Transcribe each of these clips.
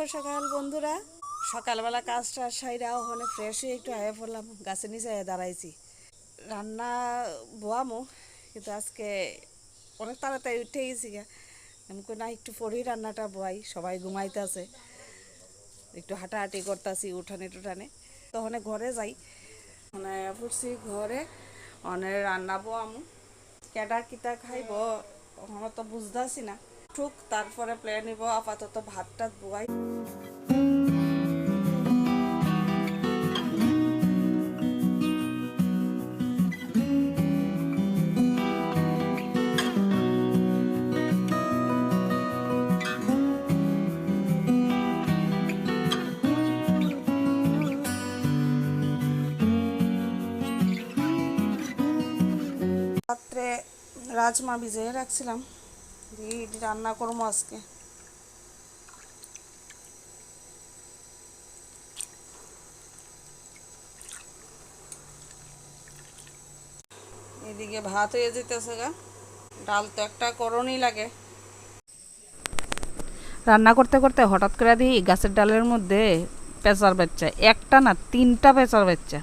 সকাল বন্ধুরা, সকালবেলা কাজটা সাইরা ওখানে ফ্রেশ হয়ে একটু আয়া পড়লাম, গাছের নিচে দাঁড়াইছি। রান্না বোয়ামো, কিন্তু আজকে অনেক তাড়াতাড়ি উঠে গেছি গা। আমি কই না, একটু পরেই রান্নাটা বোয়াই, সবাই ঘুমাইতেছে, একটু হাঁটাহাঁটি করতেছি উঠানে টুঠানে। তখন ঘরে যাই, মানে পড়ছি ঘরে অনেক রান্না বোয়ামো। কেডা কিতা খাইব ওখানে তো বুঝতেছি না। ঠুক তারপরে প্ল্যান নিব, আপাতত ভাত টাত বোয়াই। রাত্রে রাজমা ভিজিয়ে রাখছিলাম, এটি রান্না করবো আজকে। এদিকে ভাত হয়ে যেতেছে গা, ডাল তো একটা করণই লাগে। রান্না করতে করতে হঠাৎ করে দিই গাছের ডালের মধ্যে পেঁচার বাচ্চা, একটা না তিনটা পেঁচার বাচ্চা।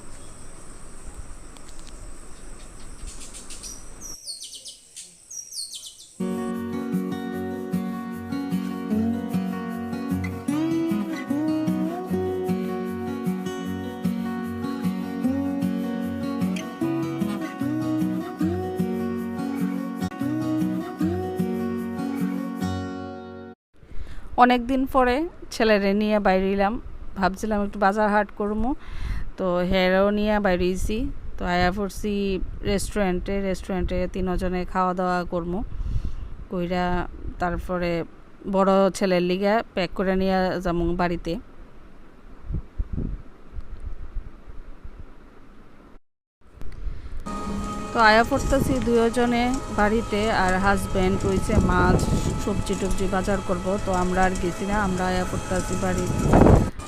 অনেক দিন পরে ছেলেরে নিয়ে বাইরে এলাম, ভাবছিলাম একটু বাজার হাট করবো, তো হেরাও নিয়ে বাইরেছি। তো আয়া পড়ছি রেস্টুরেন্টে তিনজনে খাওয়া দাওয়া করবো কইরা, তারপরে বড় ছেলের লিগা প্যাক করে নিয়ে যাবো বাড়িতে। তো আয়া পড়তেছি দুজনে বাড়িতে, আর হাজব্যান্ড কইছে মাছ সবজি টবজি বাজার করব। তো আমরা আর গেছি না, আমরা আয়া পড়তেছি বাড়ি,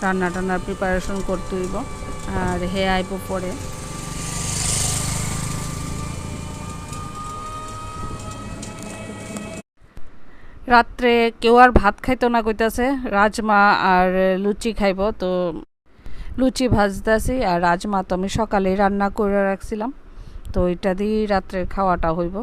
রান্না টান্নার প্রিপারেশন করতে হইব, আর হে আইব পরে। রাত্রে কেউ আর ভাত খাইতো না, কইতাছে রাজমা আর লুচি খাইব। তো লুচি ভাজতেছি, আর রাজমা তো আমি সকালেই রান্না করে রাখছিলাম, তো ওইটা দিয়েই রাত্রের খাওয়াটা হইব।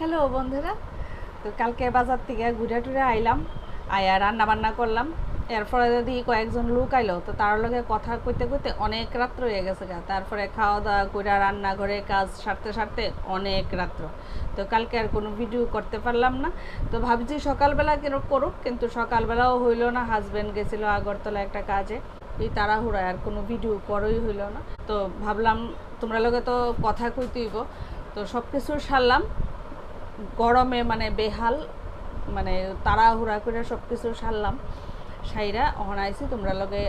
হ্যালো বন্ধুরা, তো কালকে বাজার থেকে ঘুরে টুরে আইলাম, আয়া রান্না বান্না করলাম। এরপরে যদি কয়েকজন লোক আইলো, তো তার লগে কথা কইতে কইতে অনেক রাত্র হয়ে গেছে গা। তারপরে খাওয়া দাওয়া করে রান্নাঘরে কাজ সারতে সারতে অনেক রাত্র। তো কালকে আর কোনো ভিডিও করতে পারলাম না। তো ভাবছি সকালবেলা করুক, কিন্তু সকালবেলাও হইল না, হাজব্যান্ড গেছিলো আগরতলা একটা কাজে, এই তাড়াহুড়ায় আর কোনো ভিডিও করই হইল না। তো ভাবলাম তোমরা লগে তো কথা কইতেইব, তো সব কিছু সারলাম। গরমে মানে বেহাল, মানে তাড়াহুড়া করে সব কিছু সারলাম, সাইরা অহনাইছি তোমরা লগে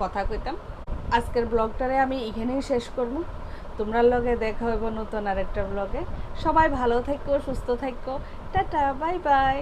কথা কইতাম। আজকের ব্লগটারে আমি এখানেই শেষ করব, তোমরা লগে দেখা হইব নতুন আরেকটা ব্লগে। সবাই ভালো থাকো, সুস্থ থাকো, টাটা, বাই বাই।